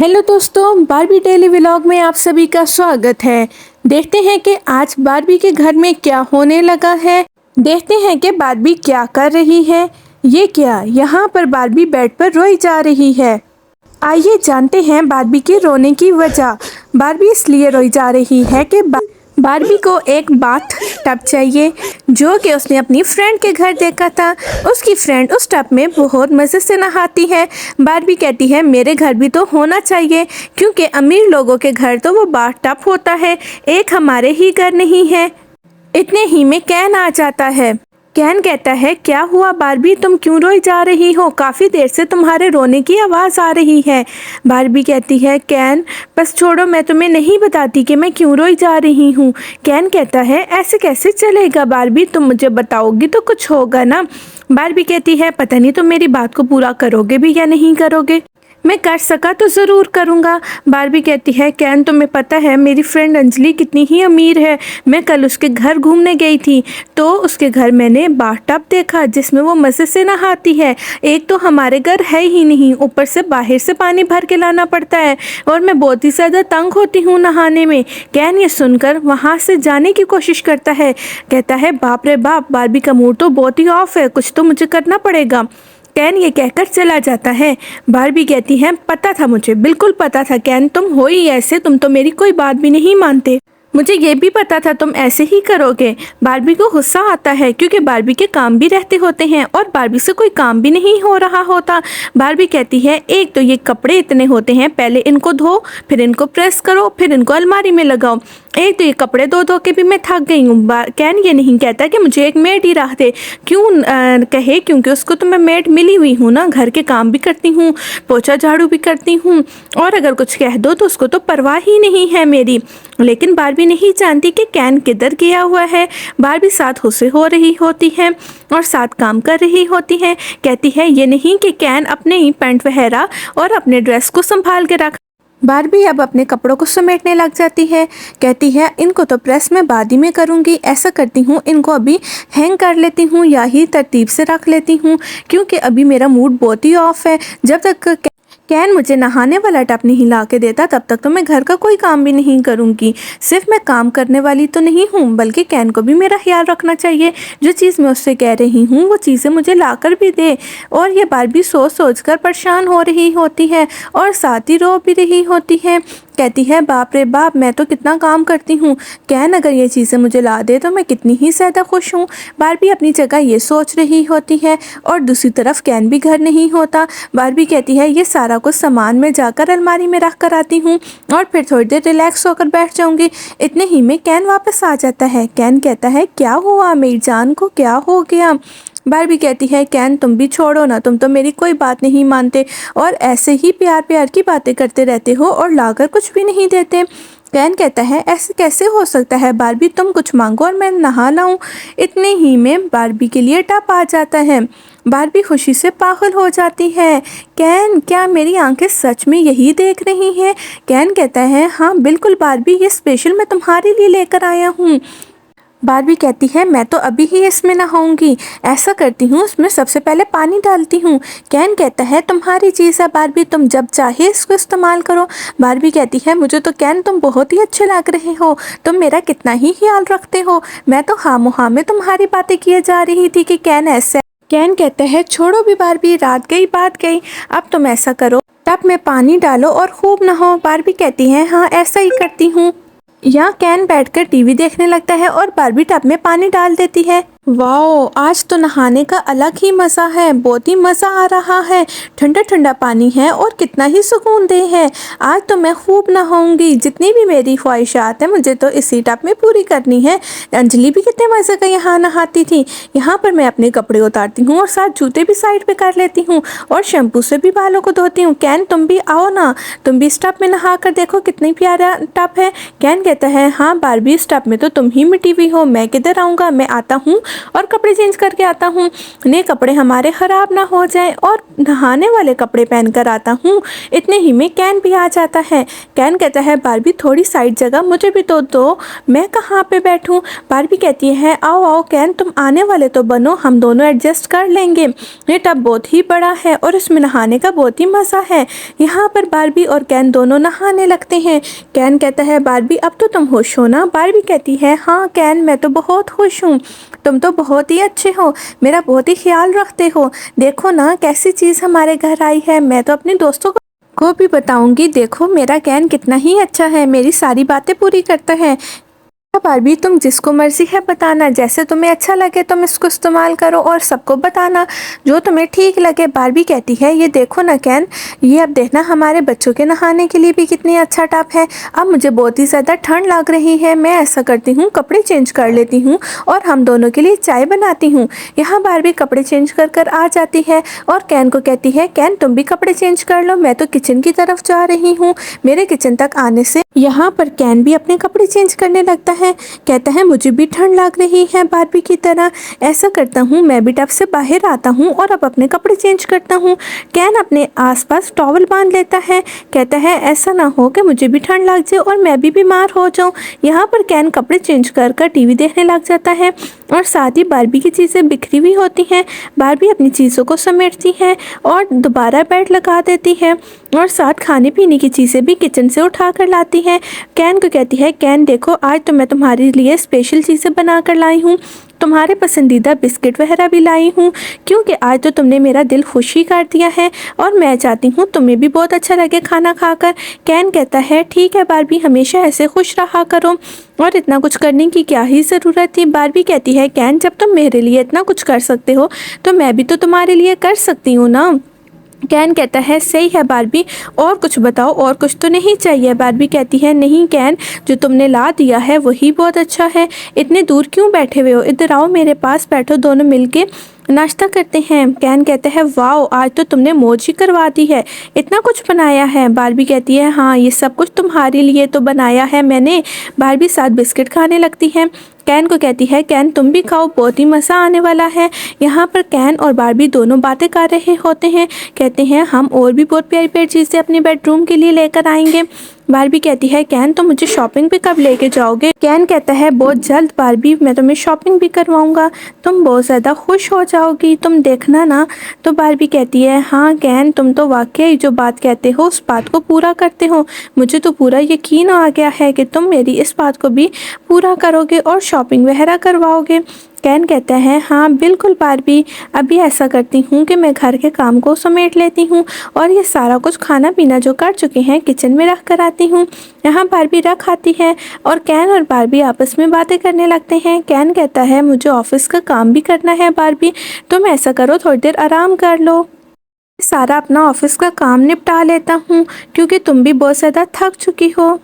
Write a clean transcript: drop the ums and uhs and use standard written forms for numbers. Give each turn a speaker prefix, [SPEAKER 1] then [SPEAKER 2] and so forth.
[SPEAKER 1] Hello दोस्तों, Barbie daily vlog में आप सभी का स्वागत है। देखते हैं कि आज बारबी के घर में क्या होने लगा है। देखते हैं कि बारबी क्या कर रही है। ये क्या, यहाँ पर बारबी बेड पर रोई जा रही है। आइए जानते हैं बारबी के रोने की वजह। बारबी इसलिए रोई जा रही है कि बारबी को एक बाथ टब चाहिए जो कि उसने अपनी फ्रेंड के घर देखा था। उसकी फ्रेंड उस टब में बहुत मज़े से नहाती है। बारबी कहती है मेरे घर भी तो होना चाहिए, क्योंकि अमीर लोगों के घर तो वो बाथ टब होता है, एक हमारे ही घर नहीं है। इतने ही में कैन आ जाता है। कैन कहता है क्या हुआ बारबी, तुम क्यों रोई जा रही हो? काफ़ी देर से तुम्हारे रोने की आवाज़ आ रही है। बारबी कहती है कैन बस छोड़ो, मैं तुम्हें नहीं बताती कि मैं क्यों रोई जा रही हूँ। कैन कहता है ऐसे कैसे चलेगा बारबी, तुम मुझे बताओगी तो कुछ होगा ना। बारबी कहती है पता नहीं तुम मेरी बात को पूरा करोगे भी या नहीं करोगे, मैं कर सका तो ज़रूर करूँगा। बारबी कहती है कैन तुम्हें पता है मेरी फ्रेंड अंजलि कितनी ही अमीर है। मैं कल उसके घर घूमने गई थी तो उसके घर मैंने बाथटब देखा जिसमें वो मज़े से नहाती है। एक तो हमारे घर है ही नहीं, ऊपर से बाहर से पानी भर के लाना पड़ता है और मैं बहुत ही ज़्यादा तंग होती हूँ नहाने में। कैन ये सुनकर वहाँ से जाने की कोशिश करता है। कहता है बाप रे बाप, बारबी का मूड तो बहुत ही ऑफ है, कुछ तो मुझे करना पड़ेगा। कैन ये कहकर चला जाता है। बारबी कहती है पता था, मुझे बिल्कुल पता था कैन, तुम हो ही ऐसे, तुम तो मेरी कोई बात भी नहीं मानते। मुझे ये भी पता था तुम ऐसे ही करोगे। बारबी को गुस्सा आता है क्योंकि बारबी के काम भी रहते होते हैं और बारबी से कोई काम भी नहीं हो रहा होता। बारबी कहती है एक तो ये कपड़े इतने होते हैं, पहले इनको धो, फिर इनको प्रेस करो, फिर इनको अलमारी में लगाओ। एक तो ये कपड़े धो धो के भी मैं थक गई हूँ। कैन ये नहीं कहता कि मुझे एक मेड ही रख दे। क्यों कहे, क्योंकि उसको तो मैं मेड मिली हुई हूँ ना, घर के काम भी करती हूँ, पोछा झाड़ू भी करती हूँ, और अगर कुछ कह दो तो उसको तो परवाह ही नहीं है मेरी। लेकिन बारबी नहीं जानती कि कैन किधर गया हुआ है। बारबी साथ हुसे हो रही होती है और साथ काम कर रही होती है। कहती है ये नहीं कि कैन अपने ही पैंट वगैरह और अपने ड्रेस को संभाल के रख। बारबी अब अपने कपड़ों को समेटने लग जाती है। कहती है इनको तो प्रेस में बाद ही में करूँगी, ऐसा करती हूँ इनको अभी हैंग कर लेती हूँ या ही तरतीब से रख लेती हूँ, क्योंकि अभी मेरा मूड बहुत ही ऑफ है। जब तक कैन मुझे नहाने वाला टब नहीं ला के देता तब तक तो मैं घर का कोई काम भी नहीं करूँगी। सिर्फ मैं काम करने वाली तो नहीं हूँ, बल्कि कैन को भी मेरा ख्याल रखना चाहिए। जो चीज़ मैं उससे कह रही हूँ वो चीज़ें मुझे ला कर भी दे। और ये बारबी सोच सोच कर परेशान हो रही होती है और साथ ही रो भी रही होती है। कहती है बाप रे बाप, मैं तो कितना काम करती हूँ, कैन अगर ये चीज़ें मुझे ला दे तो मैं कितनी ही ज़्यादा खुश हूँ। बारबी अपनी जगह ये सोच रही होती है और दूसरी तरफ कैन भी घर नहीं होता। बारबी कहती है ये सारा कुछ सामान में जाकर अलमारी में रख कर आती हूँ और फिर थोड़ी देर रिलैक्स होकर बैठ जाऊँगी। इतने ही में कैन वापस आ जाता है। कैन कहता है क्या हुआ मेरी जान को, क्या हो गया? बारबी कहती है कैन तुम भी छोड़ो ना, तुम तो मेरी कोई बात नहीं मानते और ऐसे ही प्यार प्यार की बातें करते रहते हो और लाकर कुछ भी नहीं देते। कैन कहता है ऐसे कैसे हो सकता है बारबी, तुम कुछ मांगो और मैं नहा लाऊं। इतने ही में बारबी के लिए टब आ जाता है। बारबी खुशी से पागल हो जाती है। कैन क्या मेरी आंखें सच में यही देख रही हैं? कैन कहता है हाँ बिल्कुल बारबी, ये स्पेशल मैं तुम्हारे लिए लेकर आया हूँ। बारबी कहती है मैं तो अभी ही इसमें नहाऊंगी। ऐसा करती हूँ उसमें सबसे पहले पानी डालती हूँ। कैन कहता है तुम्हारी चीज़ है बारबी, तुम जब चाहे इसको इस्तेमाल करो। बारबी कहती है मुझे तो कैन तुम बहुत ही अच्छे लग रहे हो, तुम मेरा कितना ही ख्याल रखते हो। मैं तो खामोखा में तुम्हारी बातें किए जा रही थी कि कैन ऐसे। कैन कहता है छोड़ो भी बारबी, रात गई बात गई, अब तुम ऐसा करो टब में पानी डालो और खूब नहाओ। बारबी कहती है हाँ ऐसा ही करती हूँ। यहाँ कैन बैठकर टीवी देखने लगता है और बारबी टब में पानी डाल देती है। वाओ, आज तो नहाने का अलग ही मज़ा है, बहुत ही मज़ा आ रहा है। ठंडा ठंडा पानी है और कितना ही सुकूनदेह है। आज तो मैं खूब नहाऊंगी, जितनी भी मेरी ख्वाहिशात हैं मुझे तो इसी टब में पूरी करनी है। अंजलि भी कितने मज़े का यहाँ नहाती थी। यहाँ पर मैं अपने कपड़े उतारती हूँ और साथ जूते भी साइड पे कर लेती हूँ और शैम्पू से भी बालों को धोती हूँ। कैन तुम भी आओ ना, तुम भी इस टब में नहा कर देखो कितनी प्यारा टब है। कैन कहता है हाँ बारबी, इस टब में तो तुम ही मिटी हुई हो, मैं किधर आऊँगा, मैं आता हूँ और कपड़े चेंज करके आता हूँ। नए कपड़े हमारे ख़राब ना हो जाएं और नहाने वाले कपड़े पहन कर आता हूँ। इतने ही में कैन भी आ जाता है। कैन कहता है बारबी थोड़ी साइड जगह मुझे भी तो दो, मैं कहाँ पे बैठूँ। बारबी कहती है आओ आओ कैन, तुम आने वाले तो बनो, हम दोनों एडजस्ट कर लेंगे। ये टब बहुत ही बड़ा है और इसमें नहाने का बहुत ही मज़ा है। यहाँ पर बारबी और कैन दोनों नहाने लगते हैं। कैन कहता है बारबी अब तो तुम खुश हो ना। बारबी कहती है हाँ कैन, मैं तो बहुत खुश हूँ, तुम तो बहुत ही अच्छे हो, मेरा बहुत ही ख्याल रखते हो। देखो ना कैसी चीज़ हमारे घर आई है, मैं तो अपने दोस्तों को भी बताऊंगी। देखो मेरा कैन कितना ही अच्छा है, मेरी सारी बातें पूरी करता है। बारबी तुम जिसको मर्जी है बताना, जैसे तुम्हें अच्छा लगे तुम इसको इस्तेमाल करो और सबको बताना जो तुम्हें ठीक लगे। बारबी कहती है ये देखो ना कैन, ये अब देखना हमारे बच्चों के नहाने के लिए भी कितनी अच्छा टब है। अब मुझे बहुत ही ज़्यादा ठंड लग रही है, मैं ऐसा करती हूँ कपड़े चेंज कर लेती हूँ और हम दोनों के लिए चाय बनाती हूँ। यहाँ बारबी कपड़े चेंज कर कर आ जाती है और कैन को कहती है कैन तुम भी कपड़े चेंज कर लो, मैं तो किचन की तरफ जा रही हूँ। मेरे किचन तक आने से यहाँ पर कैन भी अपने कपड़े चेंज करने लगता है। कहता है मुझे भी ठंड लग रही है बारबी की तरह, ऐसा करता हूँ मैं भी टब से बाहर आता हूँ और अब अपने कपड़े चेंज करता हूँ। कैन अपने आसपास टॉवल बांध लेता है। कहता है ऐसा ना हो कि मुझे भी ठंड लग जाए और मैं भी बीमार हो जाऊँ। यहाँ पर कैन कपड़े चेंज कर कर टीवी देखने लग जाता है और साथ ही बारबी की चीज़ें बिखरी हुई होती हैं। बारबी अपनी चीज़ों को समेटती है और दोबारा बेड लगा देती है और साथ खाने पीने की चीज़ें भी किचन से उठा कर लाती है। कैन को कहती है कैन देखो आज तो मैं तुम्हारे लिए स्पेशल चीज़ें बना कर लाई हूँ, तुम्हारे पसंदीदा बिस्किट वगैरह भी लाई हूँ, क्योंकि आज तो तुमने मेरा दिल खुश ही कर दिया है और मैं चाहती हूँ तुम्हें भी बहुत अच्छा लगे खाना खाकर। कैन कहता है ठीक है बारबी, हमेशा ऐसे खुश रहा करो और इतना कुछ करने की क्या ही ज़रूरत थी। बारबी कहती है कैन जब तुम मेरे लिए इतना कुछ कर सकते हो तो मैं भी तो तुम्हारे लिए कर सकती हूँ ना। कैन कहता है सही है बारबी, और कुछ बताओ, और कुछ तो नहीं चाहिए। बारबी कहती है नहीं कैन, जो तुमने ला दिया है वही बहुत अच्छा है। इतने दूर क्यों बैठे हुए हो, इधर आओ मेरे पास बैठो, दोनों मिलके नाश्ता करते हैं। कैन कहते हैं वाओ आज तो तुमने मौज ही करवा दी है, इतना कुछ बनाया है। बारबी कहती है हाँ ये सब कुछ तुम्हारे लिए तो बनाया है मैंने। बारबी साथ बिस्किट खाने लगती है। कैन को कहती है कैन तुम भी खाओ, बहुत ही मज़ा आने वाला है। यहाँ पर कैन और बारबी दोनों बातें कर रहे होते हैं। कहते हैं हम और भी बहुत प्यारी प्यारी चीज़ें अपने बेडरूम के लिए लेकर आएंगे। बारबी कहती है कैन तो मुझे शॉपिंग पे कब लेके जाओगे। कैन कहता है बहुत जल्द बारबी, मैं तुम्हें शॉपिंग भी करवाऊंगा, तुम बहुत ज़्यादा खुश हो जाओगी, तुम देखना ना। तो बारबी कहती है हाँ कैन तुम तो वाकई जो बात कहते हो उस बात को पूरा करते हो, मुझे तो पूरा यकीन आ गया है कि तुम मेरी इस बात को भी पूरा करोगे और शॉपिंग वगैरह करवाओगे। कैन कहता है हाँ बिल्कुल बारबी, अभी ऐसा करती हूँ कि मैं घर के काम को समेट लेती हूँ और ये सारा कुछ खाना पीना जो कर चुके हैं किचन में रख कर आती हूँ। यहाँ बारबी रख आती है और कैन और बारबी आपस में बातें करने लगते हैं। कैन कहता है मुझे ऑफिस का काम भी करना है बारबी, तुम ऐसा करो थोड़ी देर आराम कर लो, सारा अपना ऑफिस का काम निपटा लेता हूँ क्योंकि तुम भी बहुत ज़्यादा थक चुकी हो।